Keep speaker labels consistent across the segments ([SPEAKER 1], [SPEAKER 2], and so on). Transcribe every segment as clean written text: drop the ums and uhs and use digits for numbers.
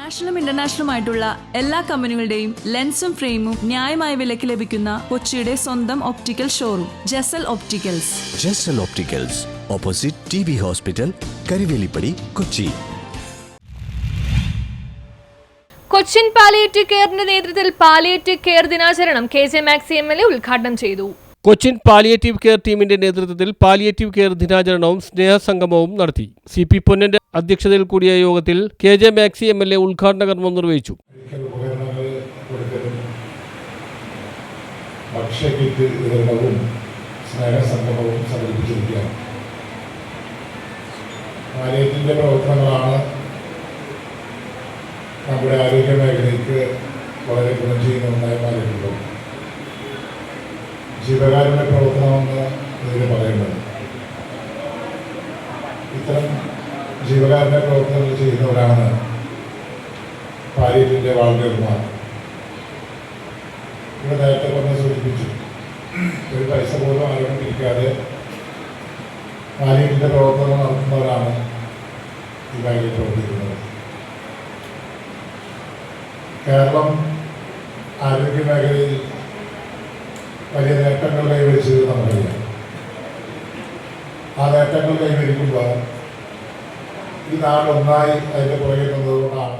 [SPEAKER 1] നാഷണലും ഇന്റർനാഷണലുമായിട്ടുള്ള എല്ലാ കമ്പനികളുടെയും ലെൻസും ഫ്രെയിമും ന്യായമായ വിലയ്ക്ക് ലഭിക്കുന്ന കൊച്ചിയുടെ സ്വന്തം optical showroom Jesal opticals.
[SPEAKER 2] Jesal opticals, opposite TB hospital, Karivelippady, Kochi.
[SPEAKER 3] Cochin palliative കെയറിന്റെ നേതൃത്വത്തിൽ പാലിയേറ്റീവ് കെയർ ദിനാചരണം KJ മാക്സി MLA ഉദ്ഘാടനം ചെയ്തു.
[SPEAKER 4] കൊച്ചിൻ പാലിയേറ്റീവ് കെയർ ടീമിന്റെ നേതൃത്വത്തിൽ പാലിയേറ്റീവ് കെയർ ദിനാചരണവും സ്നേഹസംഗമവും നടത്തി. CP പൊന്നന്റെ അധ്യക്ഷതയിൽ കൂടിയ യോഗത്തിൽ KJ മാക്സി MLA ഉദ്ഘാടന കർമ്മം നിർവഹിച്ചു.
[SPEAKER 5] പാലിയേറ്റീവിന്റെ പ്രവർത്തനങ്ങളാണ് നമ്മുടെ ആരോഗ്യ മേഖലയ്ക്ക് വളരെ ഗുണം ചെയ്യുന്ന ഒന്നായി മാറിയിട്ടുള്ളത്. ജീവകാരുണ്യ പ്രവർത്തനമെന്ന് ഇതിന് പറയുന്നത്. ഇത്തരം ജീവകാരുണ്യ പ്രവർത്തനങ്ങൾ ചെയ്യുന്നവരാണ് പാലിയേറ്റീവിന്റെ വാളണ്ടിയർമാർ. ഇവിടെ നേരത്തെ പറഞ്ഞ് സൂചിപ്പിച്ചു, ഒരു പൈസ പോലും ആരോഗ്യം പിരിക്കാതെ പാലിയേറ്റീവിന്റെ പ്രവർത്തനങ്ങൾ നടത്തുന്നവരാണ് ഈ മേഖലയിൽ പ്രവർത്തിക്കുന്നത്. കേരളം ആരോഗ്യ മേഖലയിൽ വലിയ നേട്ടങ്ങൾ കൈവരിച്ചത് നമുക്കറിയാം. ആ നേട്ടങ്ങൾ കൈവരിക്കുമ്പോൾ ഈ നാട് ഒന്നായി അതിൻ്റെ പുറകെ നിന്നതുകൊണ്ടാണ്.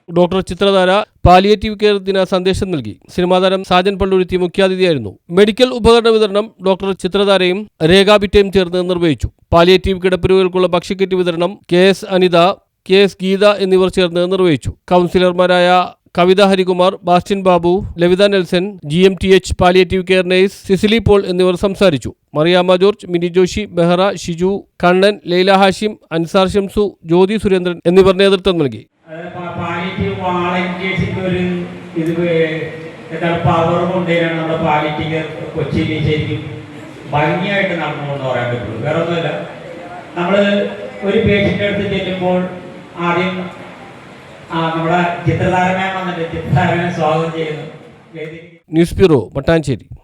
[SPEAKER 4] ഡോക്ടർ ചിത്രധാര പാലിയേറ്റീവ് കെയർ ദിന സന്ദേശം നൽകി. സിനിമാ താരം സാജൻ പള്ളുരുത്തി മുഖ്യാതിഥിയായിരുന്നു. മെഡിക്കൽ ഉപകരണ വിതരണം ഡോക്ടർ ചിത്രധാരയും രേഖാബിറ്റയും ചേർന്ന് നിർവഹിച്ചു. പാലിയേറ്റീവ് കിടപ്പുരോഗികൾക്കുള്ള ഭക്ഷ്യക്കിറ്റ് വിതരണം KS അനിത, KS ഗീത എന്നിവർ ചേർന്ന് നിർവഹിച്ചു. കൗൺസിലർമാരായ Kavitha Harikumar, Bastin Babu, Lavitha Nelson, GMTH palliative care nurse Cicily Paul എന്നിവർ സംസാരിച്ചു. മറിയാമ്മ ജോർജ്, മിനി ജോഷി, ബെഹ്റ, ഷിജു, കണ്ണൻ, ലൈല ഹാഷിം, അൻസാർ ഷംസു, ജ്യോതി സുരേന്ദ്രൻ എന്നിവർ നേതൃത്വം നൽകി.
[SPEAKER 6] പവർ കൊണ്ടുവരാണ് നമ്മുടെ പാലിയേറ്റീവ് കൊച്ചിയിൽ ശരിക്കും ഭംഗിയായിട്ട് നടന്നുകൊണ്ട് പറയാൻ പറ്റുള്ളൂ. വേറെ ഒന്നുമില്ല. നമ്മൾ ഒരു പേഷ്യൻ്റെ അടുത്ത് ചെല്ലുമ്പോൾ ആദ്യം നമ്മുടെ ചിത്രധാരനെ വന്നിട്ട് ചിത്രധാരനെ സ്വാഗതം ചെയ്യുന്നു.
[SPEAKER 4] News bureau, Mattancherry.